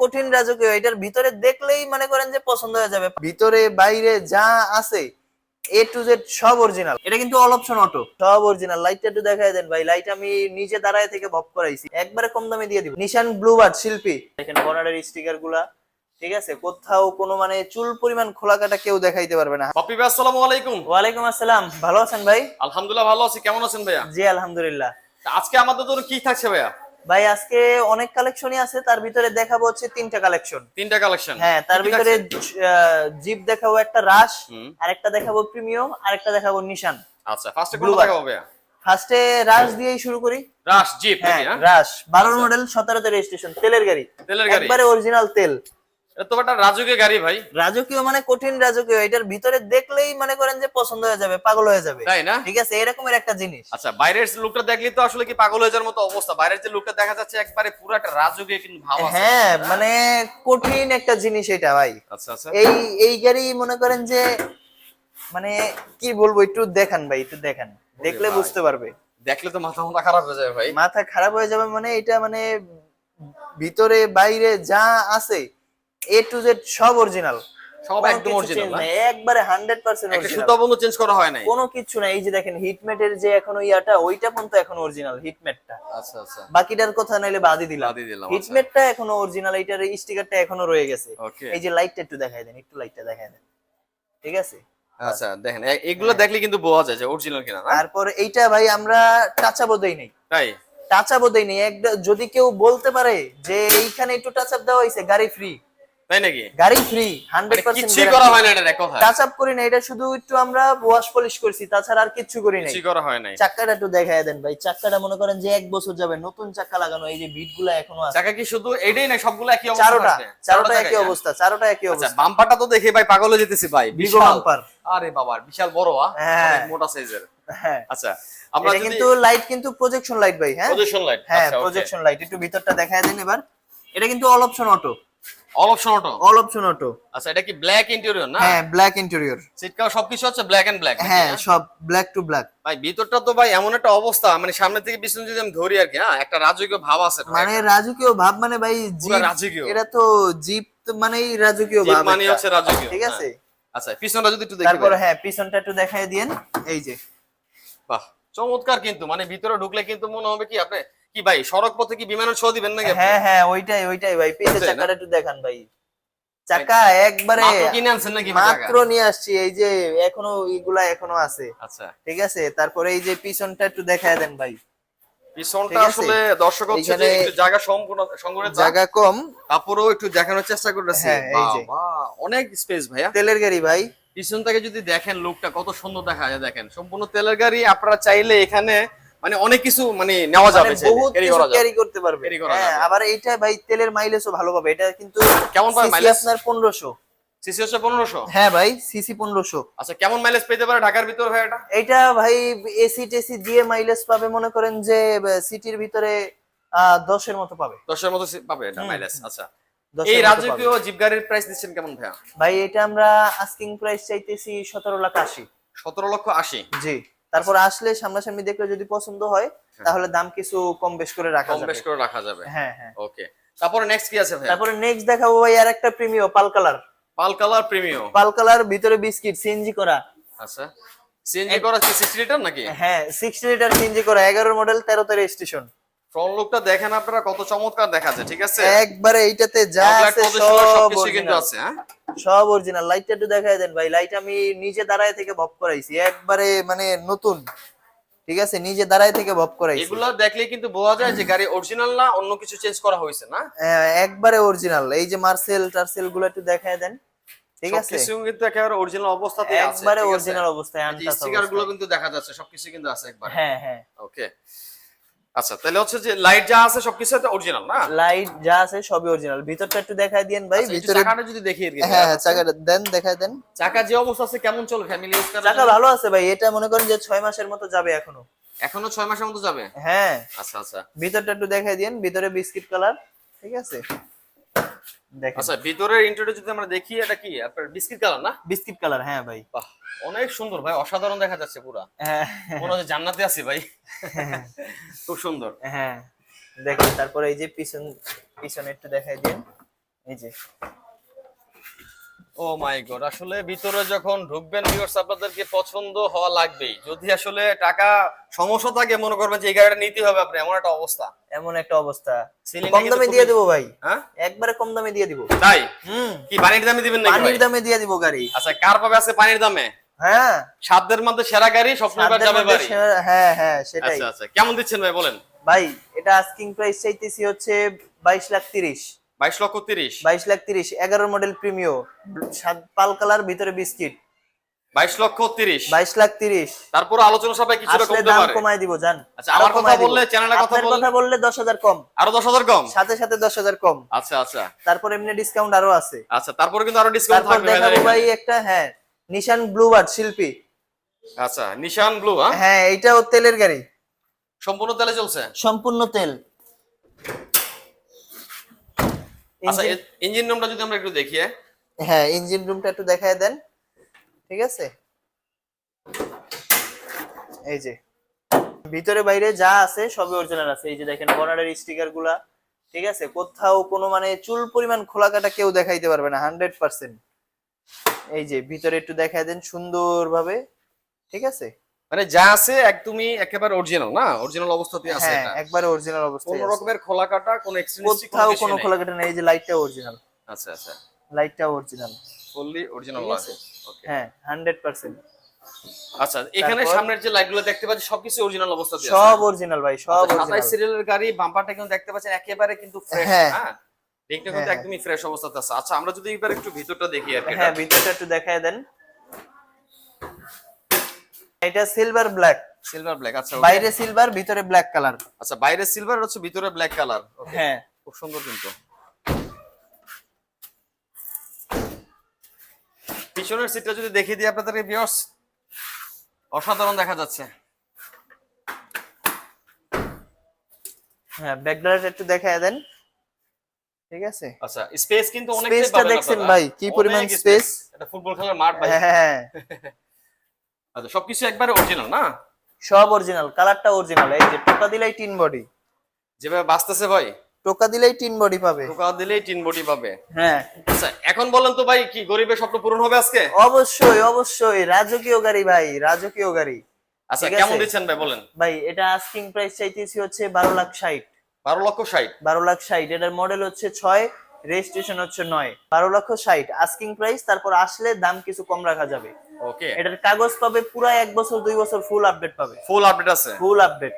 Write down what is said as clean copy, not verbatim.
কঠিন রাজকীয়, এটার ভিতরে দেখলেই মনে করেন যে পছন্দ হয়ে যাবে। ভিতরে বাইরে যা আছে এ টু জেড সব অরিজিনাল। এটা কিন্তু অল অপশন অটো, সব অরিজিনাল। লাইটটা একটু দেখায় দেন ভাই। লাইট আমি নিজে দাঁড়ায় থেকে ভব করাইছি, একবারে কম দামে দিয়ে দিব। নিশান ব্লুবার্ড শিল্পী, দেখেন বর্ডারের স্টিকার গুলা, ঠিক আছে? কোথাও কোনো মানে চুল পরিমাণ খোলা কাটা কেউ দেখাইতে পারবে না। পপি ভাই আসসালামু আলাইকুম। ওয়ালাইকুম আসসালাম, ভালো আছেন ভাই? আলহামদুলিল্লাহ ভালো আছি, কেমন আছেন ভাইয়া? জি আলহামদুলিল্লাহ। তা আজকে আমাদের জন্য কি থাকছে ভাইয়া? ভাই আজকে অনেক কালেকশনই আছে, তার ভিতরে দেখাবো হচ্ছে তিনটা কালেকশন। তিনটা কালেকশন? হ্যাঁ, তার কি কি ভিতরে থাকছে? জিপ দেখাবো, একটা রাশ, হুম। আর একটা দেখাবো প্রিমিয়াম, আর একটা দেখাবো নিশান। আচ্ছা, ফার্স্টে কোনটা Bluebird। দেখাবো ভাইয়া? ফার্স্টে রাশ দিয়েই শুরু করি। রাশ জিপ হ্যাঁ, নাকি? হ্যাঁ, রাশ 12 আচ্ছা। মডেল, 17 তে রেজিস্ট্রেশন, তেলের গাড়ি। তেলের গাড়ি? একবারে অরিজিনাল তেল। এটা তো একটা রাজুকে গাড়ি ভাই। রাজকীয় মানে কঠিন রাজকীয়, এটার ভিতরে দেখলেই মনে করেন যে পছন্দ হয়ে যাবে, পাগল হয়ে যাবে। তাই না? ঠিক আছে, এরকমের একটা জিনিস। আচ্ছা, বাইরের লুকটা দেখলে তো আসলে কি পাগল হয়ে যাওয়ার মতো অবস্থা। বাইরের যে লুকটা দেখা যাচ্ছে একবারে পুরো একটা রাজুকে কিন্তু ভাব আছে। হ্যাঁ, মানে কঠিন একটা জিনিস এটা ভাই। আচ্ছা আচ্ছা। এই এই গাড়ি মনে করেন যে মানে কি বলবো, একটু দেখান ভাই, একটু দেখান, দেখলে ভাই। বুঝতে পারবে। দেখলে তো মাথা মাথা খারাপ হয়ে যাবে ভাই। মাথা খারাপ হয়ে যাবে মানে এটা মানে ভিতরে বাইরে যা আছে এ টু জেড সব অরিজিনাল। সব একদম অরিজিনাল না? একবারে 100% একটা অরিজিনাল। সুতা বন্ধ চেঞ্জ করা হয় নাই? কোনো কিছু না। এই যে দেখেন হিটমেটের যে এখনো ইয়াটা, ওইটা পর্যন্ত এখনো অরিজিনাল, হিটমেটটা। আচ্ছা আচ্ছা। বাকিটার কথা নাইলে বাদই দিলাম। বাদই দিলাম, আচ্ছা। হিটমেটটা এখনো অরিজিনাল, এইটার স্টিকারটা এখনো রয়ে গেছে। ওকে। এই যে লাইটটা একটু দেখায় দেন, একটু লাইটটা দেখায় দেন, ঠিক আছে? আচ্ছা, দেখেন এগুলো দেখলে কিন্তু বোঝা যায় যে অরিজিনাল কিনা না? তারপর এইটা ভাই আমরা টাচাবো দেই নাই, তাই? টাচাবো দেই নাই। যদি কেউ বলতে পারে যে এইখানে একটু টাচআপ দেওয়া হয়েছে, গাড়ি ফ্রি। তাই নাকি? গাড়ি ফ্রি, মানে 100% কিছুই করা হয় না এটা এক কথায়? টাচআপ করি না, এটা শুধু একটু আমরা ওয়াশ পলিশ করছি, তাছাড়া আর কিচ্ছু করি নাই। কিছুই করা হয় নাই। চাক্কাটা একটু দেখায় দেন ভাই। চাক্কাটা মনে করেন যে 1 বছর যাবে, নতুন চাক্কা লাগানো। এই যে বিটগুলো এখনো আছে। চাকা কি শুধু এটাই না, সবগুলো একই অবস্থা চারোটা আছে? চারোটা একই চাকাই, অবস্থা, চারোটা একই আচ্ছা, অবস্থা। বাম্পারটা তো দেখে ভাই পাগল হয়ে যেতেছি ভাই, বিগো বিশাল। বাম্পার। আরে বাবা, বিশাল বড়। হ্যাঁ। অনেক মোটা সাইজের। হ্যাঁ, আচ্ছা, আমরা এটা যদি কিন্তু লাইট কিন্তু প্রজেকশন লাইট ভাই। হ্যাঁ, পজিশন লাইট, হ্যাঁ আচ্ছা ওকে। Projection light. একটু ভিতরটা দেখায় দেন এবার। এটা কিন্তু all option auto, all option auto? All option auto. আচ্ছা, এটা কি ব্ল্যাক ইন্টেরিয়র না? হ্যাঁ, ব্ল্যাক ইন্টেরিয়র। সিট কভার সবকিছু হচ্ছে ব্ল্যাক এন্ড ব্ল্যাক? হ্যাঁ, সব ব্ল্যাক টু ব্ল্যাক। ভাই ভিতরটা তো ভাই এমন একটা অবস্থা, মানে সামনে থেকে পিছনে যদি আমি ধরি আর কি, হ্যাঁ, একটা রাজকীয় ভাব আছে ভাই। মানে রাজকীয় ভাব মানে ভাই পুরা জিপ। রাজকীয়। এটা তো জিপ মানেই রাজকীয় জিপ ভাব মানে একটা। হচ্ছে রাজকীয়, ঠিক আছে। হ্যাঁ। আচ্ছা, পিছনটা যদি একটু দেখি তারপর ভাই। হ্যাঁ, পিছনটা একটু দেখায় দিয়েন। এই যে বাহ, চমৎকার কিন্তু। মানে ভিতরে ঢুকলে কিন্তু মনে হবে কি আপনি কি ভাই সড়ক পথে কি বিমানের শো দিবেন নাকি আপনি? হ্যাঁ হ্যাঁ, ওইটাই ওইটাই ভাই। পিছের বুঝছেন, চাকাটা একটু দেখান ভাই। চাকা একবারে মাত্র কিনে আনছেন নাকি ভাই চাকা? মাত্র নিয়ে আসছি। এই যে এখনো এগুলা এখনো আছে, আচ্ছা, ঠিক আছে। তারপরে এই যে পিছনটা একটু দেখায় দেন ভাই। পিছনটা ঠিক আছে। আসলে দর্শক হচ্ছে যে এইখানে একটু জায়গা সম্পূর্ণ সংগ্রহের জায়গা কম। তারপরেও একটু দেখানোর চেষ্টা করতেছি। হ্যাঁ, এই যে। বাহ, অনেক স্পেস ভাইয়া। তেলের গাড়ি ভাই। পিছন থেকে যদি দেখেন লুকটা কত সুন্দর দেখা যায়, দেখেন সম্পূর্ণ তেলের গাড়ি। আপনারা চাইলে এখানে মানে অনেক কিছু মানে নেওয়া যাবে, মানে বহুত ক্যারি কিছু করা যাবে। ক্যারি করতে পারবে। Carry করা হ্যাঁ, যাবে। আবার এইটা ভাই তেলের মাইলেজও ভালো পাবে। এটা কিন্তু কেমন পাবে CC mileage? আপনার 1500। সিসি হচ্ছে 1500? হ্যাঁ ভাই, সিসি 1500। আচ্ছা, কেমন মাইলেজ পেতে পারে ঢাকার ভিতর ভাই এটা? এইটা ভাই এসি টেসি দিয়ে মাইলেজ পাবে মনে করেন যে সিটির ভিতরে 10 এর মতো পাবে। 10 এর মতো পাবে এটা মাইলেজ? আচ্ছা, 10 এই এর মতো পাবে। রাজকীয় জিপ গাড়ির প্রাইস দিচ্ছেন কেমন ভাইয়া? ভাই এটা আমরা আস্কিং প্রাইস চাইতেছি 17,80,000। 17,80,000? জি। তারপর আসলে সামনাসামনি দেখলে যদি পছন্দ হয় তাহলে দাম কিছু কম বেশ করে রাখা কম যাবে। বেশ করে রাখা যাবে। হ্যাঁ হ্যাঁ। ওকে, তারপরে নেক্সট কি আছে ভাইয়া? তারপরে নেক্সট দেখাবো ভাই আর একটা প্রিমিয়াম পাল কালার। পাল কালার প্রিমিয়াম? পাল কালার, ভিতরে বিস্কিট, সিএনজি করা। আচ্ছা, সিএনজি করা কি 60 লিটার নাকি? হ্যাঁ, 60 লিটার সিএনজি করা, 11 মডেল, 13 তে রেজিস্ট্রেশন। ফ্রন্ট লুকটা দেখেন আপনারা কত চমৎকার দেখা যায়, ঠিক আছে? একবারে এইটাতে যা Fog light আছে position সব সবকিছু কিন্তু অরিজিনাল। আছে, হ্যাঁ? সব অরিজিনাল। লাইটটা একটু দেখায় দেন ভাই। লাইট আমি নিজে দাঁড়ায় থেকে ভব করাইছি, একবারে মানে নতুন, ঠিক আছে। নিজে দাঁড়ায় থেকে ভব করাইছি। এগুলা দেখলে কিন্তু বোঝা যায় যে গাড়ি অরিজিনাল না, অন্য কিছু চেঞ্জ করা হয়েছে না? একবারে অরিজিনাল। এই যে মার্সেল টার্সেল গুলো একটু দেখায় দেন, ঠিক আছে। সবকিছু কিন্তু একেবারে অরিজিনাল অবস্থাতেই আছে, একবারে ঠিক আছে? অরিজিনাল অবস্থায়, এই যে আনটাচ স্টিকার গুলো অবস্থায়। কিন্তু দেখা যাচ্ছে, সবকিছু কিন্তু আছে একবার। হ্যাঁ হ্যাঁ। ওকে, আচ্ছা, তাহলে হচ্ছে যে লাইট যা আছে সবকিছু অরিজিনাল না? লাইট যা আছে সবই অরিজিনাল। ভিতরটা একটু দেখায় দেন ভাই। আচ্ছা, একটু ভিতরে চাকাটা যদি দেখি আর কি। হ্যাঁ হ্যাঁ, চাকাটা দেন, দেখায় দেন। চাকা যে অবস্থা আছে কেমন চলে ফ্যামিলি ইউজ করার চাকা জন্য? ভালো আছে ভাই। এটা মনে করেন যে 6 মাসের মতো যাবে এখনো। এখনো 6 মাসের মতো যাবে? হ্যাঁ। আচ্ছা আচ্ছা। ভিতরটা একটু দেখায় দেন। ভিতরে বিস্কিট কালার, ঠিক আছে। দেখেন আচ্ছা, ভিতরের ইন্টেরিয়র যদি আমরা দেখি, এটা কি আপনার বিস্কিট কালার না? Biscuit colour. হ্যাঁ ভাই। বাহ, অনেক সুন্দর ভাই, অসাধারণ দেখা যাচ্ছে পুরা। হ্যাঁ মনে হচ্ছে জান্নাতে আছি ভাই। খুব সুন্দর। হ্যাঁ, দেখেন। তারপরে এই যে পিছনে একটু দেখাই দিন। এই যে ও মাই গড, আসলে ভিতরে যখন ঢুকবেন ভিউয়ার্স আপনাদেরকে পছন্দ হওয়া লাগবেই। যদি আসলে টাকা সমস্যা থাকে মনে করবেন যে এই গাড়িটা নিতে হবে আপনি, এমন একটা অবস্থা। এমন একটা অবস্থা, Ceiling কম টা দামে কিন্তু দিয়ে খুবই- দেবো ভাই, হ্যাঁ একবারে কম দামে দিয়ে দিব। তাই হুম, কি পানির দামে দিবেন নাকি ভাই? পানির দামে দিয়ে দিব গাড়ি। আচ্ছা, কার পাবে আছে পানির দামে? হ্যাঁ, সাধ্যের মধ্যে সেরা গাড়ি, স্বপ্নবার সাধ্যের যাবে মধ্যে বাড়ি। হ্যাঁ হ্যাঁ সেটাই। আচ্ছা আচ্ছা, কেমন দিচ্ছেন ভাই বলেন? ভাই এটা আস্কিং প্রাইস চাইতেছি হচ্ছে 22,30,000। 22,30,000। 22,30,000, 11 মডেল প্রিমিও, পাল কালার, ভিতরে বিস্কিট। 22,30,000। 22,30,000 তারপর আলোচনা সবাই কিছুটা আসলে কমতে দাম পারে। কমায় দিব জান। আচ্ছা, আমার কথা কমায় দিব। বললে, চ্যানেলের কথা আপনার বললে কথা বললে 10,000 কম, আরো 10,000 কম। সাথে সাথে 10,000 কম। আচ্ছা আচ্ছা তারপর এমনি ডিসকাউন্ট আরো আছে। আচ্ছা, তারপরে কিন্তু আরো ডিসকাউন্ট তারপর থাকবে দেখাবো ভাই। ভাই একটা, হ্যাঁ, নিশান ব্লুবার্ড শিল্পী। আচ্ছা, নিশান ব্লু। হ্যাঁ, হ্যাঁ, এটাও তেলের গাড়ি, সম্পূর্ণ তেলে চলছে। সম্পূর্ণ তেল। আচ্ছা, ইঞ্জিন রুমটা যদি আমরা একটু দেখি। হ্যাঁ, ইঞ্জিন রুমটা একটু দেখায় দেন, ঠিক আছে? এই যে ভিতরে বাইরে যা আছে সবই অরিজিনাল আছে। এই যে দেখেন বনারের স্টিকার গুলা, ঠিক আছে? কোথাও কোনো মানে চুল পরিমাণ খোলা কাটা কেউ দেখাইতে পারবে না, 100%। এই যে ভিতরে একটু দেখায় দেন সুন্দরভাবে, ঠিক আছে? মানে যা আছে একদমই একেবারে অরিজিনাল, না? অরিজিনাল অবস্থাতেই আছে হ্যাঁ, এটা। একবারে অরিজিনাল অবস্থায় কোনো আছে। রকমের খোলা কাটা, কোনো এক্সটেনসিভ কোথাও কোনো খোলা কাটা নেই। এই যে লাইটটা অরিজিনাল, আচ্ছা আচ্ছা, লাইটটা অরিজিনাল, ফুললি অরিজিনাল ঠিক আছে। আছে? ওকে। হ্যাঁ, 100%। আচ্ছা, এখানে তারপর- সামনের যে লাইটগুলো দেখতে পাচ্ছি সবকিছু অরিজিনাল অবস্থাতে আছে। সব অরিজিনাল ভাই, সব আচ্ছা, 27 অরিজিনাল। সিরিয়ালের গাড়ি, বাম্পারটা কিন্তু দেখতে পাচ্ছেন একেবারে কিন্তু ফ্রেশ। হ্যাঁ। হ্যাঁ, দেখতে কিন্তু হ্যাঁ। একদমই ফ্রেশ অবস্থাতে আছে। আচ্ছা, আমরা যদি এবার একটু ভিতরটা দেখি আর কি। হ্যাঁ, ভিতরটা একটু দেখায় দেন। এটা সিলভার ব্ল্যাক, সিলভার ব্ল্যাক। আচ্ছা, বাইরে সিলভার, ভিতরে ব্ল্যাক কালার। আচ্ছা, বাইরে সিলভার হচ্ছে, ভিতরে ব্ল্যাক কালার। হ্যাঁ, খুব সুন্দর কিন্তু। পিছনের সিটটা যদি দেখিয়ে দিই আপনাদের ভিউয়ার্স, অসাধারণ দেখা যাচ্ছে। হ্যাঁ, ব্যাকলাইট একটু দেখায় দেন, ঠিক আছে? আচ্ছা, স্পেস কিন্তু অনেকটাই স্পেসটা পাবেন দেখছেন আপনারা। ভাই, কি পরিমাণ অনেক স্পেস। এটা ফুটবল খেলার মাঠ ভাই। হ্যাঁ, আচ্ছা, সবকিছু একবারে অরিজিনাল, না? সব অরিজিনাল, কালারটা অরিজিনাল। এই যে টোকা দিলেই টিন বডি, যেভাবে বাঁচতেছে ভাই, টোকা দিলেই টিন বডি পাবে। টোকা দিলেই টিন বডি পাবে। হ্যাঁ, আচ্ছা, এখন বলেন তো ভাই, কি গরিবের স্বপ্ন পূরণ হবে আজকে? অবশ্যই অবশ্যই, রাজকীয় গাড়ি ভাই, রাজকীয় গাড়ি। আচ্ছা, ঠিক কেমন আছে। দিচ্ছেন ভাই বলেন? ভাই এটা আস্কিং প্রাইস চাইতেছি হচ্ছে 12,60,000। 12,60,000। 12,60,000, এটার মডেল হচ্ছে 6, রেজিস্ট্রেশন হচ্ছে 9। 12,60,000 আস্কিং প্রাইস, তারপর আসলে দাম কিছু কম রাখা যাবে। ওকে, এটার কাগজ পাবে পুরো 1 বছর 2 বছর ফুল আপডেট পাবে, ফুল আপডেট আছে। Full update.